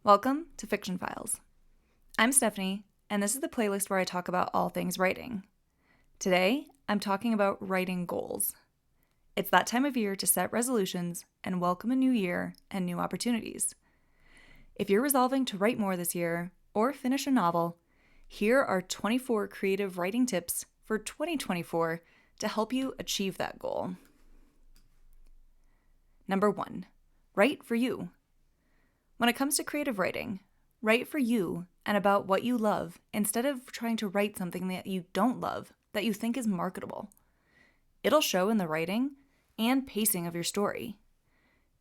Welcome to Fiction Files. I'm Stephanie, and this is the playlist where I talk about all things writing. Today, I'm talking about writing goals. It's that time of year to set resolutions and welcome a new year and new opportunities. If you're resolving to write more this year or finish a novel, here are 24 creative writing tips for 2024 to help you achieve that goal. Number 1, write for you. When it comes to creative writing, write for you and about what you love instead of trying to write something that you don't love that you think is marketable. It'll show in the writing and pacing of your story.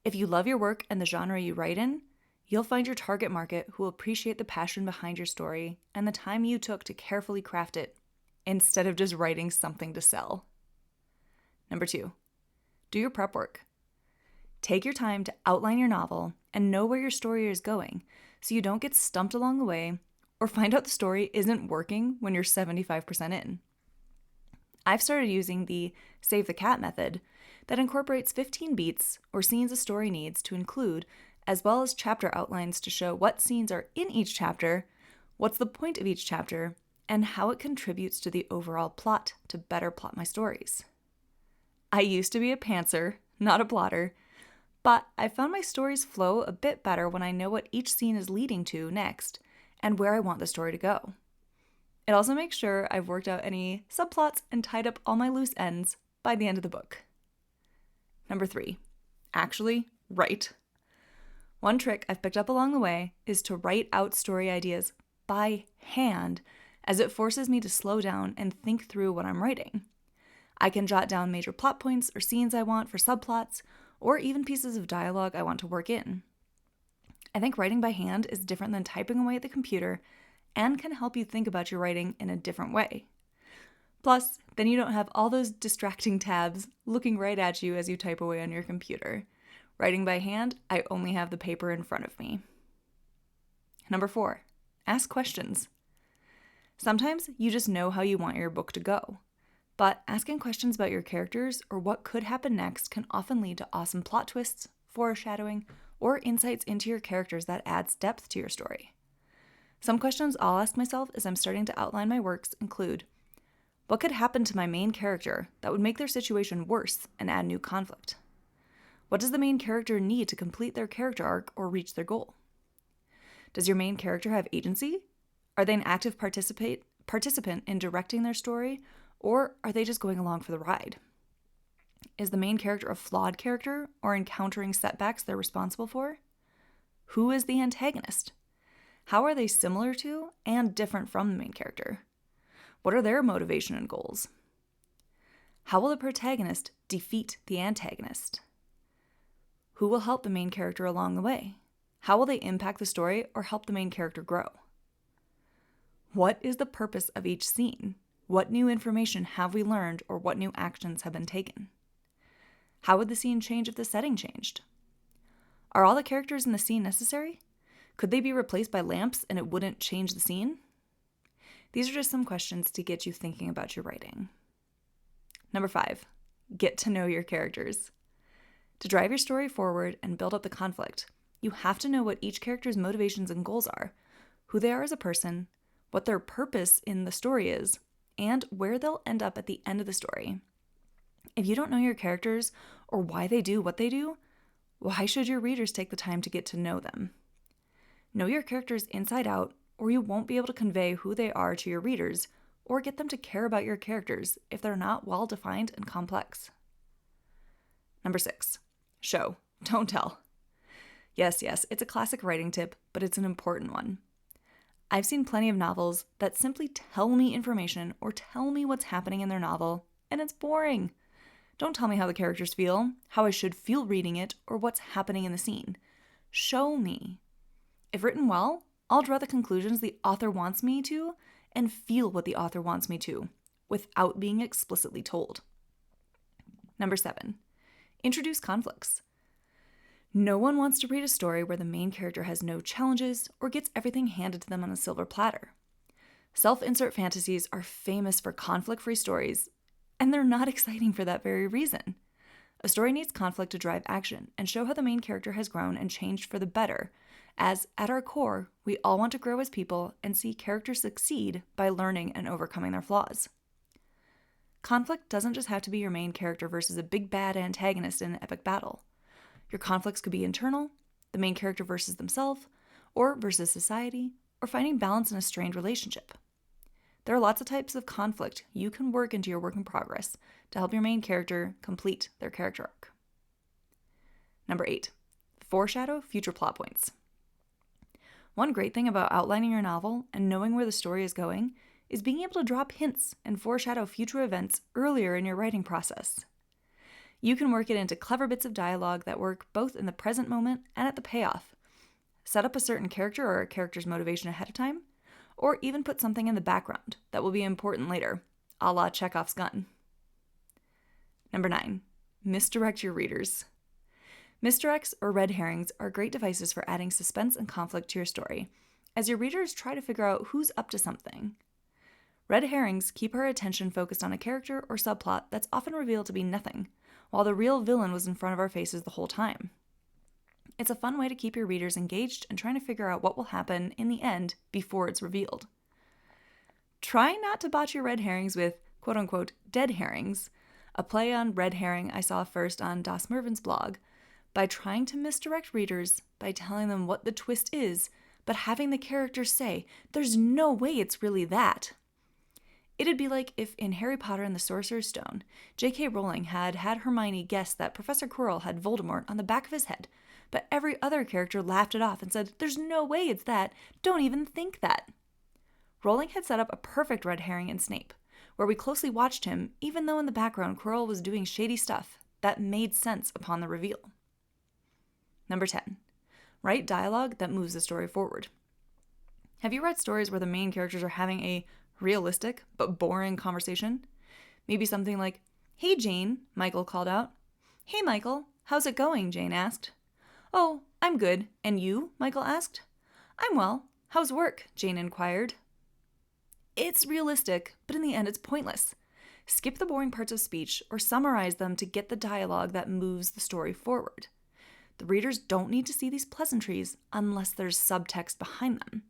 If you love your work and the genre you write in, you'll find your target market who will appreciate the passion behind your story and the time you took to carefully craft it instead of just writing something to sell. Number 2, do your prep work. Take your time to outline your novel and know where your story is going so you don't get stumped along the way or find out the story isn't working when you're 75% in. I've started using the Save the Cat method that incorporates 15 beats or scenes a story needs to include, as well as chapter outlines to show what scenes are in each chapter, what's the point of each chapter, and how it contributes to the overall plot to better plot my stories. I used to be a pantser, not a plotter, but I found my stories flow a bit better when I know what each scene is leading to next and where I want the story to go. It also makes sure I've worked out any subplots and tied up all my loose ends by the end of the book. Number 3, actually write. One trick I've picked up along the way is to write out story ideas by hand, as it forces me to slow down and think through what I'm writing. I can jot down major plot points or scenes I want for subplots, or even pieces of dialogue I want to work in. I think writing by hand is different than typing away at the computer and can help you think about your writing in a different way. Plus, then you don't have all those distracting tabs looking right at you as you type away on your computer. Writing by hand, I only have the paper in front of me. Number 4, ask questions. Sometimes you just know how you want your book to go, but asking questions about your characters or what could happen next can often lead to awesome plot twists, foreshadowing, or insights into your characters that adds depth to your story. Some questions I'll ask myself as I'm starting to outline my works include, what could happen to my main character that would make their situation worse and add new conflict? What does the main character need to complete their character arc or reach their goal? Does your main character have agency? Are they an active participant in directing their story, or are they just going along for the ride? Is the main character a flawed character or encountering setbacks they're responsible for? Who is the antagonist? How are they similar to and different from the main character? What are their motivation and goals? How will the protagonist defeat the antagonist? Who will help the main character along the way? How will they impact the story or help the main character grow? What is the purpose of each scene? What new information have we learned or what new actions have been taken? How would the scene change if the setting changed? Are all the characters in the scene necessary? Could they be replaced by lamps and it wouldn't change the scene? These are just some questions to get you thinking about your writing. Number 5, get to know your characters. To drive your story forward and build up the conflict, you have to know what each character's motivations and goals are, who they are as a person, what their purpose in the story is, and where they'll end up at the end of the story. If you don't know your characters or why they do what they do, why should your readers take the time to get to know them? Know your characters inside out, or you won't be able to convey who they are to your readers or get them to care about your characters if they're not well defined and complex. Number 6, show, don't tell. Yes, it's a classic writing tip, but it's an important one. I've seen plenty of novels that simply tell me information or tell me what's happening in their novel, and it's boring. Don't tell me how the characters feel, how I should feel reading it, or what's happening in the scene. Show me. If written well, I'll draw the conclusions the author wants me to and feel what the author wants me to, without being explicitly told. Number 7, introduce conflicts. No one wants to read a story where the main character has no challenges or gets everything handed to them on a silver platter. Self-insert fantasies are famous for conflict-free stories, and they're not exciting for that very reason. A story needs conflict to drive action and show how the main character has grown and changed for the better, as at our core, we all want to grow as people and see characters succeed by learning and overcoming their flaws. Conflict doesn't just have to be your main character versus a big bad antagonist in an epic battle. Your conflicts could be internal, the main character versus themselves, or versus society, or finding balance in a strained relationship. There are lots of types of conflict you can work into your work in progress to help your main character complete their character arc. Number 8, foreshadow future plot points. One great thing about outlining your novel and knowing where the story is going is being able to drop hints and foreshadow future events earlier in your writing process. You can work it into clever bits of dialogue that work both in the present moment and at the payoff. Set up a certain character or a character's motivation ahead of time, or even put something in the background that will be important later, a la Chekhov's gun. Number 9, misdirect your readers. Misdirects or red herrings are great devices for adding suspense and conflict to your story, as your readers try to figure out who's up to something. Red herrings keep our attention focused on a character or subplot that's often revealed to be nothing, while the real villain was in front of our faces the whole time. It's a fun way to keep your readers engaged and trying to figure out what will happen in the end before it's revealed. Try not to botch your red herrings with quote-unquote dead herrings, a play on red herring I saw first on Das Mervin's blog, by trying to misdirect readers by telling them what the twist is, but having the characters say, "There's no way it's really that." It'd be like if in Harry Potter and the Sorcerer's Stone, J.K. Rowling had Hermione guess that Professor Quirrell had Voldemort on the back of his head, but every other character laughed it off and said, "There's no way it's that, don't even think that." Rowling had set up a perfect red herring in Snape, where we closely watched him even though in the background Quirrell was doing shady stuff that made sense upon the reveal. Number 10, write dialogue that moves the story forward. Have you read stories where the main characters are having a realistic but boring conversation? Maybe something like, "Hey Jane," Michael called out. "Hey Michael, how's it going?" Jane asked. "Oh, I'm good. And you?" Michael asked. "I'm well. How's work?" Jane inquired. It's realistic, but in the end it's pointless. Skip the boring parts of speech or summarize them to get the dialogue that moves the story forward. The readers don't need to see these pleasantries unless there's subtext behind them,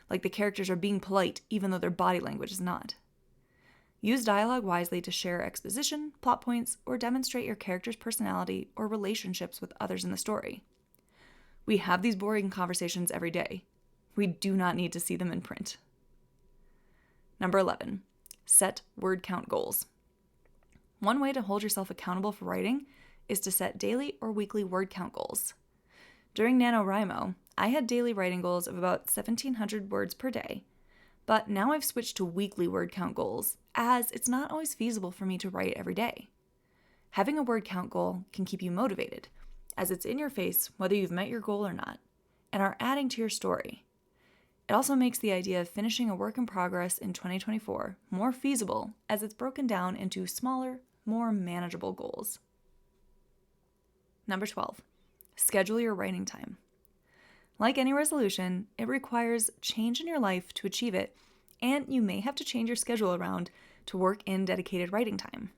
like the characters are being polite even though their body language is not. Use dialogue wisely to share exposition, plot points, or demonstrate your character's personality or relationships with others in the story. We have these boring conversations every day. We do not need to see them in print. Number 11, set word count goals. One way to hold yourself accountable for writing is to set daily or weekly word count goals. During NaNoWriMo, I had daily writing goals of about 1,700 words per day, but now I've switched to weekly word count goals, as it's not always feasible for me to write every day. Having a word count goal can keep you motivated, as it's in your face whether you've met your goal or not, and are adding to your story. It also makes the idea of finishing a work in progress in 2024 more feasible, as it's broken down into smaller, more manageable goals. Number 12, schedule your writing time. Like any resolution, it requires change in your life to achieve it, and you may have to change your schedule around to work in dedicated writing time.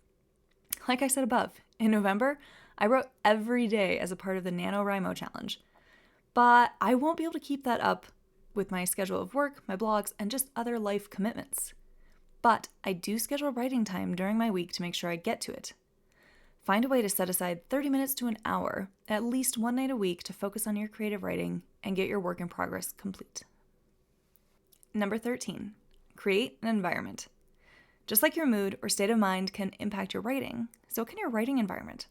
Like I said above, in November, I wrote every day as a part of the NaNoWriMo challenge, but I won't be able to keep that up with my schedule of work, my blogs, and just other life commitments. But I do schedule writing time during my week to make sure I get to it. Find a way to set aside 30 minutes to an hour, at least one night a week, to focus on your creative writing and get your work in progress complete. Number 13, create an environment. Just like your mood or state of mind can impact your writing, so can your writing environment.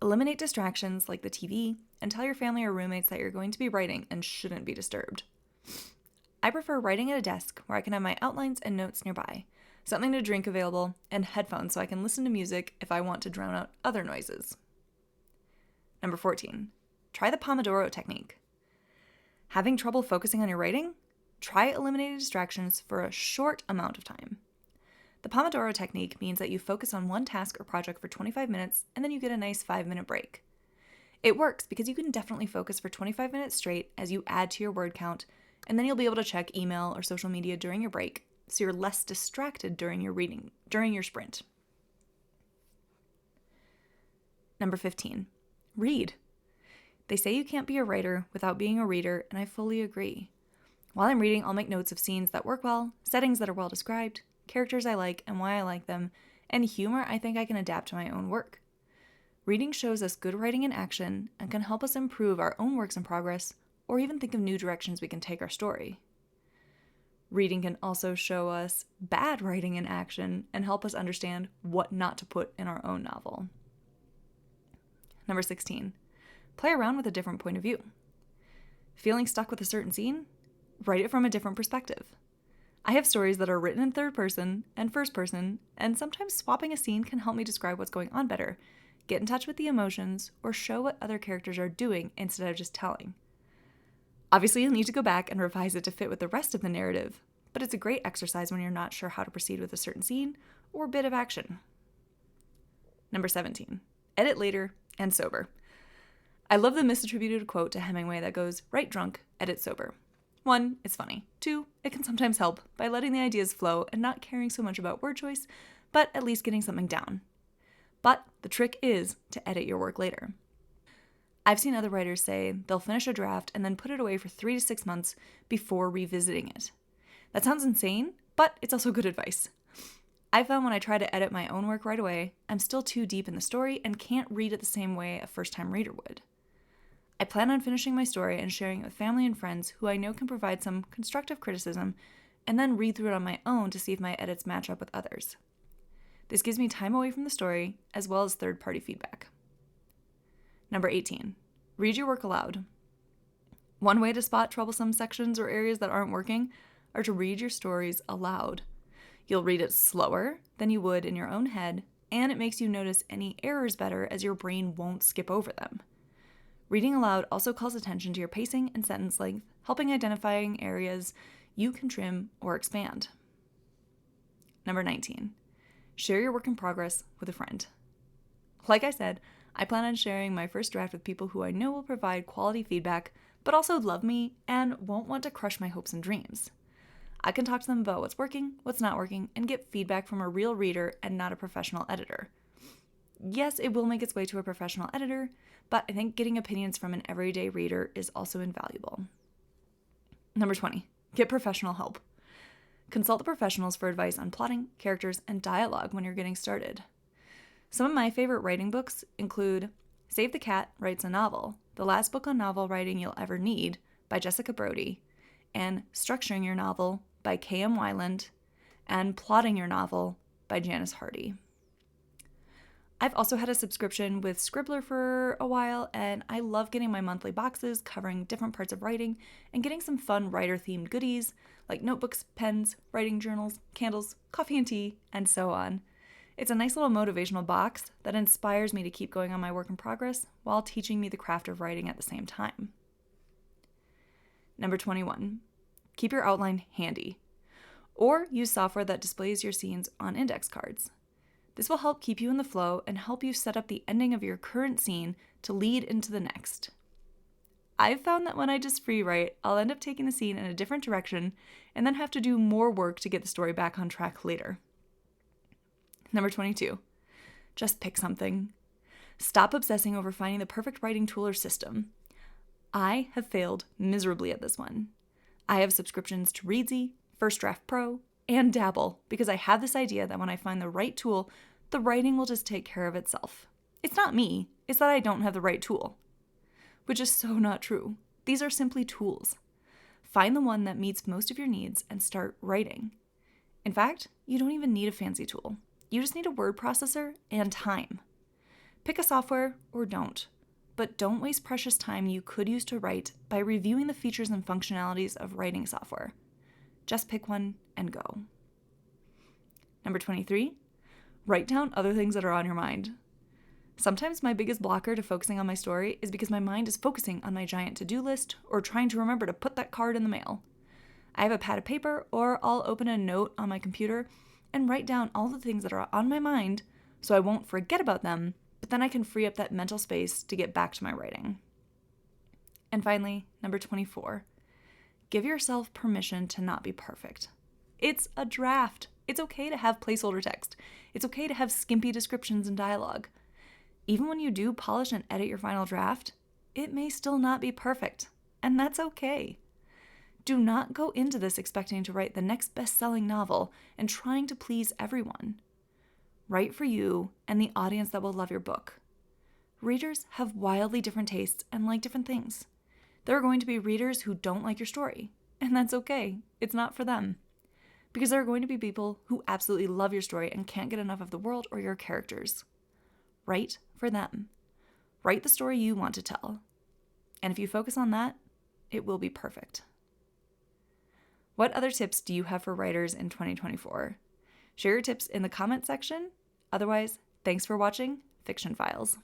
Eliminate distractions like the TV and tell your family or roommates that you're going to be writing and shouldn't be disturbed. I prefer writing at a desk where I can have my outlines and notes nearby, something to drink available, and headphones so I can listen to music if I want to drown out other noises. Number 14, try the Pomodoro technique. Having trouble focusing on your writing? Try eliminating distractions for a short amount of time. The Pomodoro technique means that you focus on one task or project for 25 minutes and then you get a nice 5-minute break. It works because you can definitely focus for 25 minutes straight as you add to your word count, and then you'll be able to check email or social media during your break, so you're less distracted during your sprint. Number 15, read. They say you can't be a writer without being a reader, and I fully agree. While I'm reading, I'll make notes of scenes that work well, settings that are well described, characters I like and why I like them, and humor I think I can adapt to my own work. Reading shows us good writing in action and can help us improve our own works in progress or even think of new directions we can take our story. Reading can also show us bad writing in action and help us understand what not to put in our own novel. Number 16, play around with a different point of view. Feeling stuck with a certain scene? Write it from a different perspective. I have stories that are written in third person and first person, and sometimes swapping a scene can help me describe what's going on better, get in touch with the emotions, or show what other characters are doing instead of just telling. Obviously, you'll need to go back and revise it to fit with the rest of the narrative, but it's a great exercise when you're not sure how to proceed with a certain scene or bit of action. Number 17, edit later and sober. I love the misattributed quote to Hemingway that goes, "Write drunk, edit sober." 1, it's funny. 2, it can sometimes help by letting the ideas flow and not caring so much about word choice, but at least getting something down. But the trick is to edit your work later. I've seen other writers say they'll finish a draft and then put it away for 3 to 6 months before revisiting it. That sounds insane, but it's also good advice. I found when I try to edit my own work right away, I'm still too deep in the story and can't read it the same way a first-time reader would. I plan on finishing my story and sharing it with family and friends who I know can provide some constructive criticism, and then read through it on my own to see if my edits match up with others. This gives me time away from the story, as well as third-party feedback. Number 18, read your work aloud. One way to spot troublesome sections or areas that aren't working are to read your stories aloud. You'll read it slower than you would in your own head, and it makes you notice any errors better as your brain won't skip over them. Reading aloud also calls attention to your pacing and sentence length, helping identifying areas you can trim or expand. Number 19, share your work in progress with a friend. Like I said, I plan on sharing my first draft with people who I know will provide quality feedback, but also love me and won't want to crush my hopes and dreams. I can talk to them about what's working, what's not working, and get feedback from a real reader and not a professional editor. Yes, it will make its way to a professional editor, but I think getting opinions from an everyday reader is also invaluable. Number 20, get professional help. Consult the professionals for advice on plotting, characters, and dialogue when you're getting started. Some of my favorite writing books include Save the Cat Writes a Novel, the last book on novel writing you'll ever need, by Jessica Brody, and Structuring Your Novel by K.M. Weiland, and Plotting Your Novel by Janice Hardy. I've also had a subscription with Scribbler for a while, and I love getting my monthly boxes covering different parts of writing and getting some fun writer-themed goodies like notebooks, pens, writing journals, candles, coffee and tea, and so on. It's a nice little motivational box that inspires me to keep going on my work in progress while teaching me the craft of writing at the same time. Number 21, keep your outline handy, or use software that displays your scenes on index cards. This will help keep you in the flow and help you set up the ending of your current scene to lead into the next. I've found that when I just free write, I'll end up taking the scene in a different direction and then have to do more work to get the story back on track later. Number 22, just pick something. Stop obsessing over finding the perfect writing tool or system. I have failed miserably at this one. I have subscriptions to Readsy, First Draft Pro, and Dabble because I have this idea that when I find the right tool, the writing will just take care of itself. It's not me, it's that I don't have the right tool. Which is so not true. These are simply tools. Find the one that meets most of your needs and start writing. In fact, you don't even need a fancy tool. You just need a word processor and time. Pick a software or don't, but don't waste precious time you could use to write by reviewing the features and functionalities of writing software. Just pick one and go. Number 23, write down other things that are on your mind. Sometimes my biggest blocker to focusing on my story is because my mind is focusing on my giant to-do list or trying to remember to put that card in the mail. I have a pad of paper, or I'll open a note on my computer and write down all the things that are on my mind so I won't forget about them, but then I can free up that mental space to get back to my writing. And finally, number 24, give yourself permission to not be perfect. It's a draft. It's okay to have placeholder text. It's okay to have skimpy descriptions and dialogue. Even when you do polish and edit your final draft, it may still not be perfect, and that's okay. Do not go into this expecting to write the next best-selling novel and trying to please everyone. Write for you and the audience that will love your book. Readers have wildly different tastes and like different things. There are going to be readers who don't like your story, and that's okay. It's not for them. Because there are going to be people who absolutely love your story and can't get enough of the world or your characters. Write for them. Write the story you want to tell. And if you focus on that, it will be perfect. What other tips do you have for writers in 2024? Share your tips in the comment section. Otherwise, thanks for watching Fiction Files.